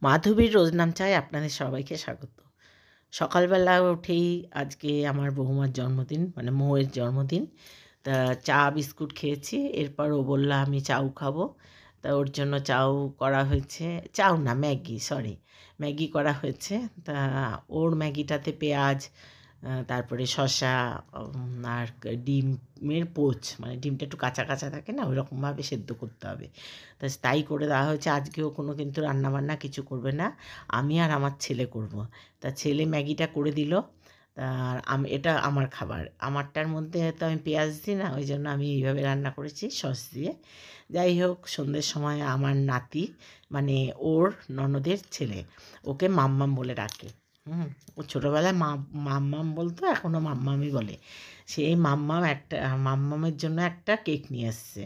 মাধবীর রোজ নাম চায় আপনাদের সবাইকে স্বাগত। সকালবেলা উঠেই আজকে আমার বৌমার জন্মদিন, মানে মৌয়ের জন্মদিন। তা চা বিস্কুট খেয়েছি। এরপর ও বলল আমি চাউ খাবো। তা ওর জন্য চাউ করা হয়েছে। চাউ না, ম্যাগি, সরি, ম্যাগি করা হয়েছে। তা ওর ম্যাগিটাতে পেঁয়াজ, তারপরে শসা, আর ডিমের পোচ, মানে ডিমটা একটু কাঁচা কাঁচা থাকে না, ওই রকমভাবে সেদ্ধ করতে হবে। তা তাই করে দেওয়া হয়েছে। আজকেও কোনো কিন্তু রান্নাবান্না কিছু করবে না, আমি আর আমার ছেলে করব। তা ছেলে ম্যাগিটা করে দিল। আর আমি, এটা আমার খাবার, আমারটার মধ্যে তো আমি পেঁয়াজ দিই না, ওই জন্য আমি এইভাবে রান্না করেছি সস দিয়ে। যাই হোক, সন্ধ্যের সময় আমার নাতি, মানে ওর ননদের ছেলে, ওকে মাম্মাম বলে ডাকে। ও ছোটোবেলায় মাম্মাম বলতো, এখনও মাম্মামই বলে। সেই মাম্মামের জন্য একটা কেক নিয়ে এসছে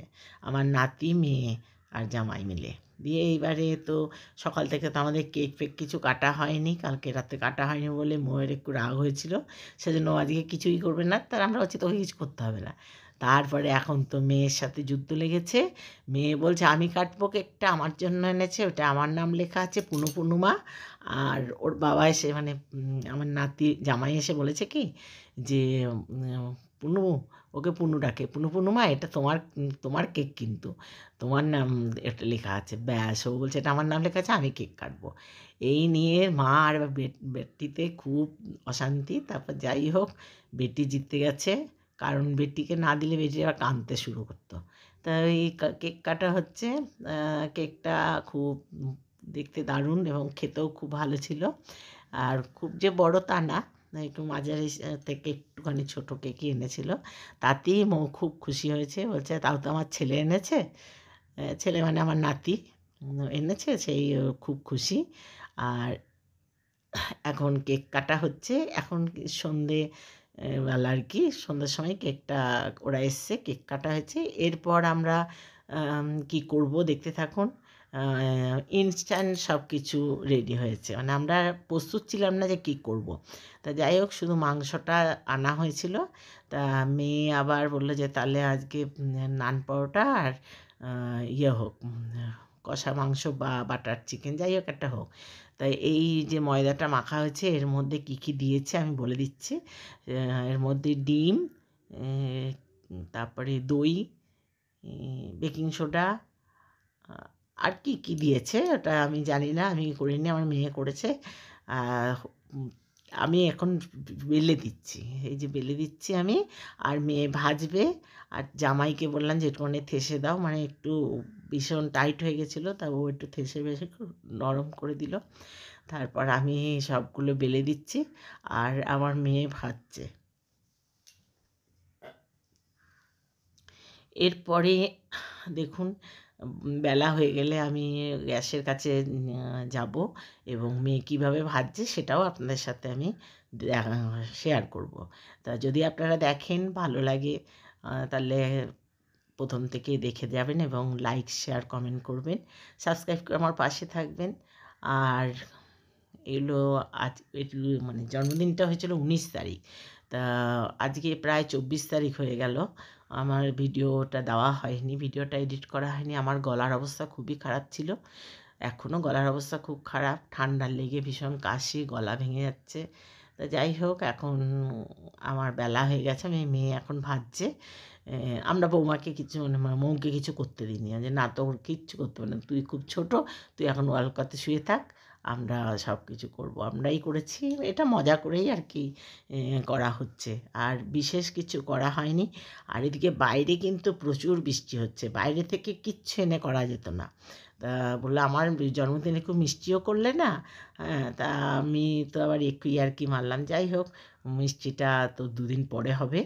আমার নাতি, মেয়ে আর জামাই মিলে। দিয়ে এইবারে তো সকাল থেকে তো আমাদের কেক ফেক কিছু কাটা হয়নি, কালকে রাতে কাটা হয়নি বলে মোয়ের একটু রাগ হয়েছিল, সেজন্য আজকে কিছুই করবে না। তার আমরা হচ্ছে তোকে কিছু করতে হবে না। তারপরে এখন তো মেয়ের সাথে যুদ্ধ লেগেছে। মেয়ে বলছে আমি কাটবো কেকটা, আমার জন্য এনেছে, ওটা আমার নাম লেখা আছে পুনুমা। আর ওর বাবা এসে, মানে আমার নাতি জামাই এসে বলেছে কি যে পুনু, ওকে পুনু ডাকে, পুনুমা এটা তোমার তোমার কেক, কিন্তু তোমার নাম এটা লেখা আছে। ব্যাস, ও বলছে এটা আমার নাম লেখা আছে, আমি কেক কাটবো। এই নিয়ে মা আর বেটিতে খুব অশান্তি। তারপর যাই হোক, বেটি জিততে গেছে, কারণ বেটিকে না দিলে বেটি আবার কাঁদতে শুরু করতো। তা এই কেক কাটা হচ্ছে। কেকটা খুব দেখতে দারুণ এবং খেতেও খুব ভালো ছিল। আর খুব যে বড় তা না, একটু মাঝারি থেকে একটুখানি ছোটো কেকই এনেছিল। তাতেই মৌ খুব খুশি হয়েছে, বলছে তাও তো আমার ছেলে এনেছে। ছেলে মানে আমার নাতি এনেছে, সেই খুব খুশি। আর এখন কেক কাটা হচ্ছে। এখন সন্ধে বেলা আর কি, সন্ধ্যের সময় কেকটা ওরা এসছে, কেক কাটা হয়েছে। এরপর আমরা কি করব দেখতে থাকুন। ইনস্ট্যান্ট সব কিছু রেডি হয়েছে, মানে আমরা প্রস্তুত ছিলাম না যে কী করব। তা যাই হোক, শুধু মাংসটা আনা হয়েছিল। তা মেয়ে আবার বললো যে তাহলে আজকে নান পরোটা আর ইয়ে হোক, কষা মাংস বা বাটার চিকেন, যাই হোক একটা হোক। তাই এই যে ময়দাটা মাখা হয়েছে, এর মধ্যে কী কী দিয়েছে আমি বলে দিচ্ছি। এর মধ্যে ডিম, তারপরে দই, বেকিং সোডা, আর কি কি দিয়েছে ওটা আমি জানি না, আমি করিনি, আমার মেয়ে করেছে। আমি এখন বেলে দিচ্ছি, এই যে বেলে দিচ্ছি আমি, আর মেয়ে ভাজবে। আর জামাইকে বললাম যে একটুখানি থেসে দাও, মানে একটু ভীষণ টাইট হয়ে গেছিলো, তা ও একটু থেসে বেশি নরম করে দিল। তারপর আমি সবগুলো বেলে দিচ্ছি, আর আমার মেয়ে ভাজছে। এরপরে দেখুন, বেলা হয়ে গেলে আমি গ্যাসের কাছে যাব এবং মেয়ে কীভাবে ভাজছে সেটাও আপনাদের সাথে আমি শেয়ার করব। তা যদি আপনারা দেখেন ভালো লাগে, তাহলে প্রথম থেকেই দেখে যাবেন এবং লাইক শেয়ার কমেন্ট করবেন, সাবস্ক্রাইব করে আমার পাশে থাকবেন। আর এগুলো এগুলো মানে জন্মদিনটা হয়েছিল 19 তারিখ। তা আজকে প্রায় 24 তারিখ হয়ে গেল, আমার ভিডিওটা দেওয়া হয়নি, ভিডিওটা এডিট করা হয়নি। আমার গলার অবস্থা খুবই খারাপ ছিল, এখনও গলার অবস্থা খুব খারাপ, ঠান্ডা লেগে ভীষণ কাশি, গলা ভেঙে যাচ্ছে। তা যাই হোক, এখন আমার বেলা হয়ে গেছে, মেয়ে এখন ভাজছে। আমরা বৌমাকে কিছু, মানে মৌকে কিছু করতে দিইনি, যে না তোর কিচ্ছু করতে হবে না, তুই খুব ছোট, তুই এখন ওয়ালকাতে শুয়ে থাক, আমরা সব কিছু করবো। আমরাই করেছি, এটা মজা করেই আর কি করা হচ্ছে, আর বিশেষ কিছু করা হয়নি। আর এদিকে বাইরে কিন্তু প্রচুর বৃষ্টি হচ্ছে, বাইরে থেকে কিচ্ছু এনে করা যেত না। তা বললো আমার জন্মদিনে খুব মিষ্টিও করলে না। হ্যাঁ, তা আমি তো আবার একটু ইয়ার্কি মারলাম। যাই হোক, মিষ্টিটা তো 2 দিন পরে হবে,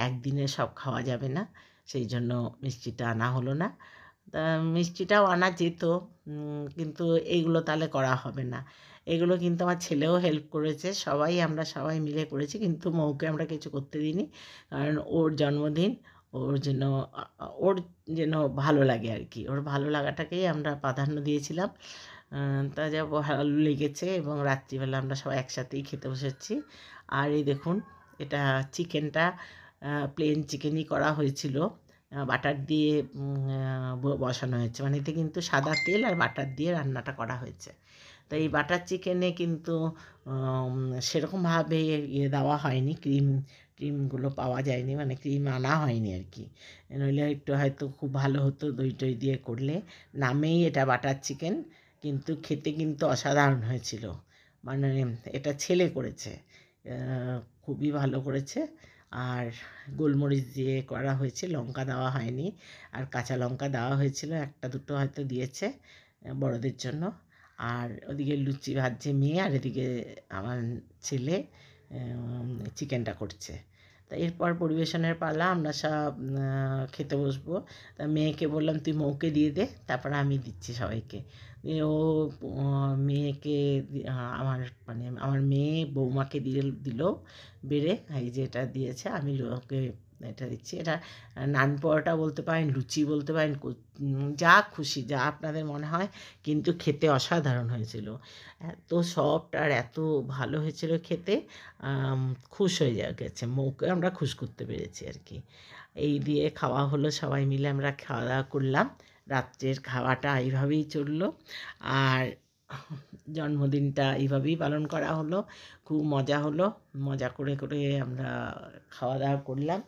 একদিনে সব খাওয়া যাবে না, সেই জন্য মিষ্টিটা আনা হলো না। তা মিষ্টিটাও আনা যেত, কিন্তু এইগুলো তাহলে করা হবে না। এগুলো কিন্তু আমার ছেলেও হেল্প করেছে, আমরা সবাই মিলে করেছি, কিন্তু মৌকে আমরা কিছু করতে দিইনি, কারণ ওর জন্মদিন, ওর জন্য ওর যেন ভালো লাগে আর কি, ওর ভালো লাগাটাকেই আমরা প্রাধান্য দিয়েছিলাম। তা যা ভালো লেগেছে, এবং রাত্রিবেলা আমরা সবাই একসাথেই খেতে বসেছি। আর এই দেখুন, এটা চিকেনটা প্লেন চিকেনই করা হয়েছিল, বাটার দিয়ে বসানো হয়েছে, মানে এতে কিন্তু সাদা তেল আর বাটার দিয়ে রান্নাটা করা হয়েছে। তো এই বাটার চিকেনে কিন্তু সেরকমভাবে দেওয়া হয়নি, ক্রিমগুলো পাওয়া যায়নি, মানে ক্রিম আনা হয়নি আর কি। নইলে একটু হয়তো খুব ভালো হতো দই টই দিয়ে করলে। নামেই এটা বাটার চিকেন, কিন্তু খেতে কিন্তু অসাধারণ হয়েছিল। মানে এটা ছেলে করেছে, খুবই ভালো করেছে। আর গোলমরিচ দিয়ে করা হয়েছে, লঙ্কা দেওয়া হয়নি। আর কাঁচা লঙ্কা দেওয়া হয়েছিল, একটা দুটো হয়তো দিয়েছে বড়দের জন্য। আর ওদিকে লুচি ভাজছে মেয়ে, আর এদিকে আমার ছেলে চিকেনটা করছে। তা এরপর পরিবেশনের পালা, আমরা সব খেতে বসবো। তা মেয়েকে বললাম তুই মৌকে দিয়ে দে, তারপরে আমি দিচ্ছি সবাইকে। দিয়ে ও মেয়েকে আমার মানে আমার মেয়ে বৌমাকে দিয়ে দিল বেড়ে, এই যে এটা দিয়েছে, আমি ওকে এটা দিচ্ছি। এটা নান পরোটা বলতে পারেন, লুচি বলতে পারেন, যা খুশি যা আপনাদের মনে হয়, কিন্তু খেতে অসাধারণ হয়েছিল। এত সফট আর এত ভালো হয়েছিল খেতে, খুশ হয়ে গেছে, মৌকে আমরা খুশ করতে পেরেছি আর কি। এই দিয়ে খাওয়া হলো, সবাই মিলে আমরা খাওয়া দাওয়া করলাম। রাত্রের খাওয়াটা এইভাবেই চললো। আর জন্মদিনটা এইভাবেই পালন করা হলো, খুব মজা হলো। মজা করে করে আমরা খাওয়া দাওয়া করলাম।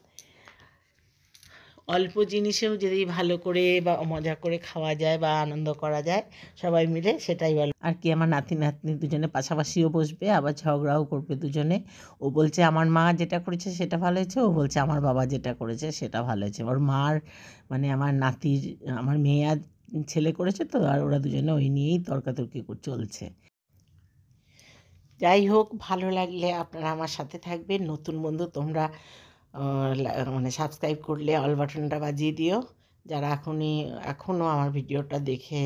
অল্প জিনিসেও যদি ভালো করে বা মজা করে খাওয়া যায় বা আনন্দ করা যায় সবাই মিলে, সেটাই ভালো আর কি। আমার নাতি নাতনি দুজনে পাশাপাশিও বসবে, আবার ঝগড়াও করবে দুজনে। ও বলছে আমার মা যেটা করেছে সেটা ভালো হয়েছে, ও বলছে আমার বাবা যেটা করেছে সেটা ভালো হয়েছে। ওর মার মানে আমার নাতির, আমার মেয়ে আর ছেলে করেছে তো, আর ওরা দুজনে ওই নিয়েই তর্কাতর্কি চলছে। যাই হোক, ভালো লাগলে আপনারা আমার সাথে থাকবেন। নতুন বন্ধু তোমরা মানে সাবস্ক্রাইব করলে অল বাটনটা বাজিয়ে দিও। যারা এখনও আমার ভিডিওটা দেখে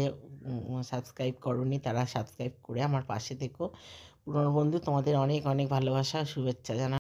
সাবস্ক্রাইব করোনি, তারা সাবস্ক্রাইব করে আমার পাশে থেকো। পুরনো বন্ধু, তোমাদের অনেক অনেক ভালোবাসা শুভেচ্ছা জানাই।